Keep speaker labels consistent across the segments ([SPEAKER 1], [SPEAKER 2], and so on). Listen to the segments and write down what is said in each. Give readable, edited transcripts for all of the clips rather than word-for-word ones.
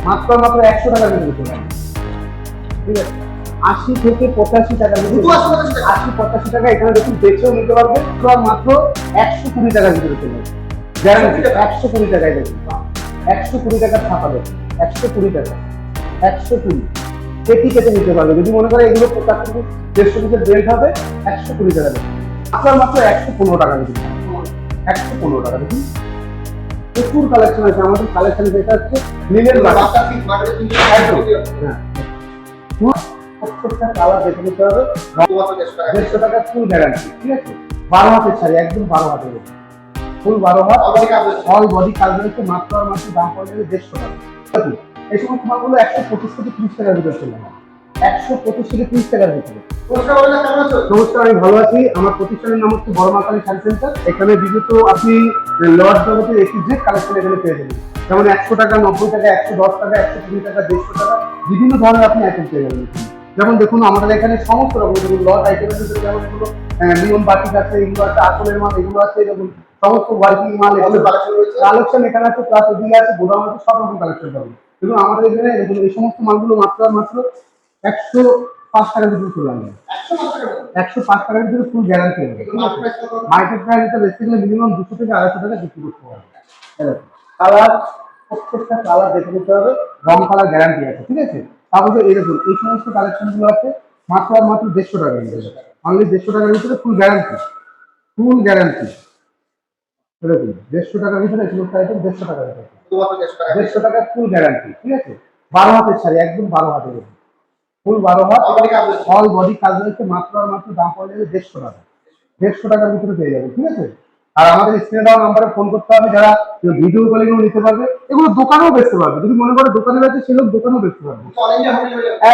[SPEAKER 1] মাত্র মাত্র 100 টাকার ভিতরে চলে আসবে। ঠিক আছে, 80 থেকে 85 টাকার ভিতরে, 80-85 টাকা এখানে দেখুন বেচেও নিতে পারবে, মাত্র 120 টাকার ভিতরে চলে আসবে। গ্যারান্টি 120 টাকায় দেখুন, 120 টাকার ছাপা দেখুন, 120 টাকা, 120 কেটে কেটে নিতে পারবে। যদি মনে করে এগুলো 50 থেকে 150 পিসের বেল্ট হবে, 120 টাকা দেখুন। আপনার মাত্র 115 টাকা দেখুন, 115 টাকা দেখুন। প্রচুর কালেকশন আছে আমাদের। কালেকশন যেটা হচ্ছে লিলেন প্রত্যেকটা কালার দেখে নিতে হবে। 150 টাকা ফুল গ্যারান্টি। ঠিক আছে, 12 হাতের শাড়ি, একদম 12 হাতের ফুল 12 হাত অল বডি কাজ রয়েছে। মাত্র আর মাত্র দাম পড়ে যাবে 150 টাকা। এই সমস্ত মালগুলো 125 থেকে 30 টাকার ভিতরে চলে যাবে, 125 থেকে 30 টাকার ভিতরে। নমস্কার, আমি ভালো আছি। আমার প্রতিষ্ঠানের নাম হচ্ছে বড় মা কালী শাড়ি সেন্টার। এখানে বিগত আপনি লট জগতের এক্সিট কালেকশন এখানে পেয়ে যাবেন। যেমন 100 টাকা, 90 টাকা, 110 টাকা, 120 টাকা, 150 টাকা, বিভিন্ন ধরনের আপনি আইটেম পেয়ে যাবেন। যেমন দেখুন আমাদের এখানে সমস্ত রকম দেখুন লট আইটেমের ভিতরে, যেমন এগুলো নিয়ম বাটিক আছে, এগুলো আছে আসলের মাল, এগুলো আছে দেখুন সমস্ত ওয়ার্কিং মাল, এগুলো কালেকশন এখানে আছে, প্লাস ওদিকে আছে গোদাম আছে, সব রকম কালেকশন পাবেন। এবং আমাদের এখানে দেখুন এই সমস্ত মালগুলো মাত্র 105 টাকার ভিতরে চলে আসবে। 105 টাকার ভিতরে ফুল গ্যারান্টি হবে। মার্কেট প্রাইস এটা বেসিক্যালি মিনিমাম 200 থেকে 250 টাকা বিক্রি করতে হবে। কালার প্রত্যেকটা কালার দেখে নিতে হবে, রং কালার গ্যারান্টি আছে। ঠিক আছে, তারপরে এই দেখুন এই সমস্ত কালেকশন গুলো আছে মাত্র 150 টাকার ভিতরে, অনলি 150 টাকার ভিতরে ফুল গ্যারান্টি, ফুল গ্যারান্টি। দেখুন 150 টাকার ভিতরে এই সমস্ত আইটেম 150 টাকার ভিতরে, 150 টাকা ফুল গ্যারান্টি। ঠিক আছে, 12 হাতের শাড়ি, একদম 12 হাতের ফুল 12 হাত অল বডি কাজ রয়েছে। মাত্র আর মাত্র দাম পড়ে যাবে 150 টাকা, 150 টাকার ভিতরে পেয়ে যাবে। ঠিক আছে, আর আমাদের স্ক্রিনে দেওয়া নাম্বারে ফোন করতে হবে। যারা ভিডিও কলিং নিতে পারবে, এগুলো দোকানেও বেচতে পারবে। যদি মনে করে দোকানে আছে সে লোক দোকানেও বেচতে পারবে।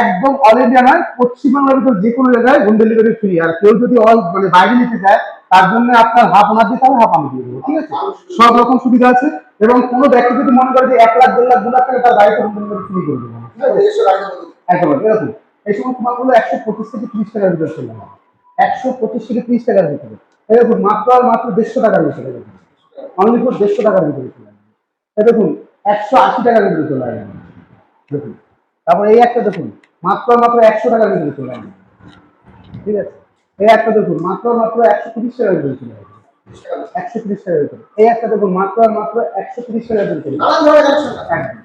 [SPEAKER 1] একদম অল ইন্ডিয়া নয়, পশ্চিমবাংলার ভিতরে যে কোনো জায়গায় হোম ডেলিভারি ফ্রি। আর কেউ যদি মানে বাইরে নিতে চায় তার জন্য আপনার হাফ ওনার দিতে হবে, হাফ আমি দিয়ে দেবো। ঠিক আছে, সব রকম সুবিধা আছে। এবং কোনো ব্যক্তি যদি মনে করে যে 1 লাখ 1.5 লাখ 2 লাখ টাকা তার বাড়িতে হোম ডেলিভারি ফ্রি করে দেবো। ঠিক আছে, একেবারে এরকম এই সমস্ত মালগুলো 125 থেকে 30 টাকার ভিতরে চলে যাবে, 125 থেকে 30 টাকার ভিতরে। দেখুন মাত্র আর মাত্র 150 টাকার ভিতরে, দেখুন অনলি ফর 150 টাকার ভিতরে চলে যাবে। দেখুন 180 টাকার ভিতরে চলে আসবে। দেখুন তারপর এই একটা দেখুন মাত্র আর মাত্র 100 টাকার ভিতরে চলে আসবে। ঠিক আছে, এই একটা দেখুন মাত্র আর মাত্র 130 টাকার ভিতরে চলে আসবে, 130 টাকার ভিতরে। এই একটা দেখুন মাত্র আর মাত্র 130 টাকার ভিতরে চলে আসবে।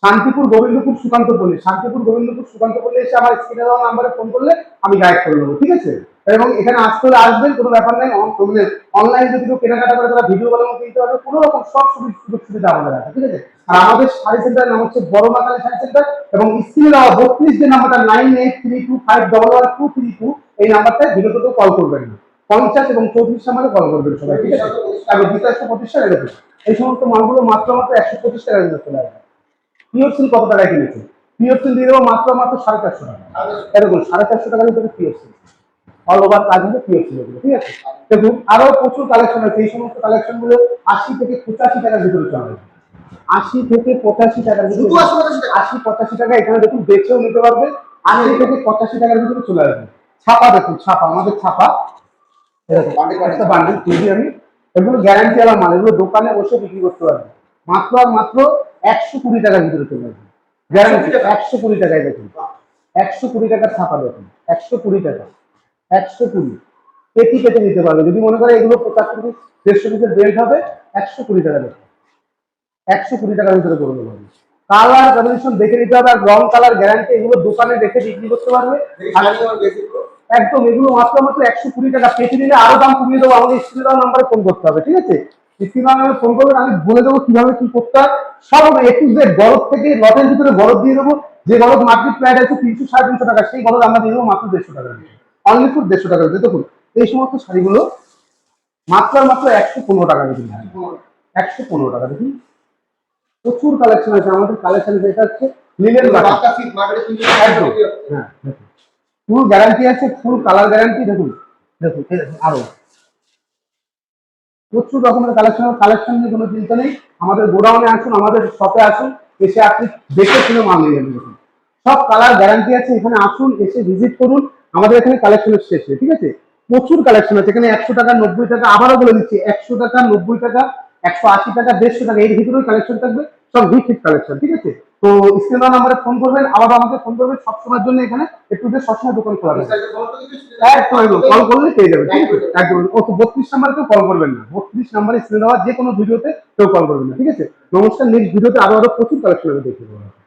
[SPEAKER 1] শান্তিপুর গোবিন্দপুর সুকান্ত পল্লী, শান্তিপুর গোবিন্দপুর সুকান্ত পল্লী এসে আমার স্ক্রিনে দেওয়া নাম্বারে ফোন করলে আমি গাইড করে দেবো। ঠিক আছে, এবং এখানে আসতে হলে আসবেন, কোনো ব্যাপার নাই। অনলাইনে যদি কেউ কেনাকাটা করে তারা ভিডিও কলের মধ্যে দিতে পারবে, কোনো রকম সব সুযোগ সুবিধা আমাদের আছে। ঠিক আছে, আর আমাদের শাড়ি সেন্টারের নাম হচ্ছে বড় মা কালী শাড়ি সেন্টার। এবং স্ক্রিনে দেওয়া 32 যে নাম্বারটা 9832511232, এই নাম্বারটায় ভিডিওতে কল করবেন না, 50 এবং 34 নাম্বারে কল করবেন সবাই। ঠিক আছে, এবং বিকাশ প্রতিষ্ঠান এরকম এই সমস্ত মালগুলো মাত্র 125 টাকার ভিতরে চলে আসবে। পিওর সিল্ক কত টাকায় কিনেছে? পিওর সিল্ক দিয়ে দেবো মাত্র 450 টাকা। এরকম 450 টাকার ভিতরে পিওর সিল্ক, অল ওভার কাজ হবে পিওর সিল্ক। ঠিক আছে, দেখুন আরো প্রচুর কালেকশন আছে। এই সমস্ত কালেকশন গুলো 80 থেকে 85 টাকার ভিতরে চলে যাবে, 80 থেকে 85 টাকার ভিতরে, 80-85 টাকা এখানে দেখুন বেচেও নিতে পারবে। 80 থেকে 85 টাকার ভিতরে চলে আসবে। ছাপা দেখুন, ছাপা আমাদের ছাপা, একটা বান্ডিল তৈরি আমি, এগুলো গ্যারান্টি ওয়ালা মাল, এগুলো দোকানে বসে বিক্রি করতে পারবে। মাত্র আর মাত্র 120 টাকার ভিতরে চলে আসবে, গ্যারান্টি 120 টাকায়। দেখুন 120 টাকার ছাপা দেখুন, 120 টাকা, 120 পেটি পেটে নিতে পারবে। যদি মনে করে এগুলো 50 থেকে 150 পিসের বেল্ট হবে, 120 টাকা দেখুন, 120 টাকার ভিতরে করে দেবো। কালার কম্বিনেশন দেখে নিতে হবে, আর রং কালার গ্যারান্টি, এগুলো দোকানে দেখে বিক্রি করতে পারবে একদম। এগুলো মাত্র 120 টাকা। পেটি নিলে আরো দাম কমিয়ে দেবো, আমাদের স্ক্রিনে দেওয়া নাম্বারে ফোন করতে হবে। ঠিক আছে, স্ক্রিনে নাম্বারে ফোন করবেন, আমি বলে দেবো কিভাবে কি করতে হয় সব। A to Z গরদ থেকে লটের ভিতরে গরদ দিয়ে দেবো। যে গরদ মার্কেট প্রাইস আছে 300-350 টাকা, সেই গরদ আমরা দিয়ে দেবো মাত্র 150 টাকা, অনলি ফর 150 টাকা। দেখুন এই সমস্ত শাড়িগুলো মাত্র 115 টাকা দেখুন, 115 টাকা দেখুন। প্রচুর কালেকশন আছে আমাদের। কালেকশন যেটা হচ্ছে লিলেন একদম, হ্যাঁ ফুল গ্যারান্টি আছে, ফুল কালার গ্যারান্টি। দেখুন দেখুন আরো প্রচুর রকমের কালেকশন নিয়ে কোনো চিন্তা নেই। আমাদের গোডাউনে আসুন, আমাদের শপে আসুন, এসে আপনি দেখে শুনে মাল নিয়ে যাবেন। দেখুন সব কালার গ্যারান্টি আছে, এখানে আসুন, এসে ভিজিট করুন। আমাদের এখানে কালেকশনের শেষে। ঠিক আছে, প্রচুর কালেকশন আছে এখানে। 100 টাকা, 90 টাকা, আবারও বলে দিচ্ছি 100 টাকা, 90 টাকা, 180 টাকা, 150 টাকা, এর ভিতরেই কালেকশন থাকবে। সব হিট কালেকশন, ঠিক আছে? তো স্ক্রিন নাম্বারে ফোন করবেন, আবার আমাকে ফোন করবেন, সব সময়ের জন্য এখানে একটু সবসময় দোকান খোলা থাকে। একদম একদম কল করলে পেয়ে যাবেন, ঠিক আছে? একদম। ও তো 32 নাম্বারে কেউ কল করবেন না, 32 নাম্বারে স্ক্রিন দেওয়া যে কোনো ভিডিওতে কেউ কল করবেন না, ঠিক আছে? নমস্কার, নেক্সট ভিডিওতে আরো প্রচুর কালেকশন আমি দেখে দেবো।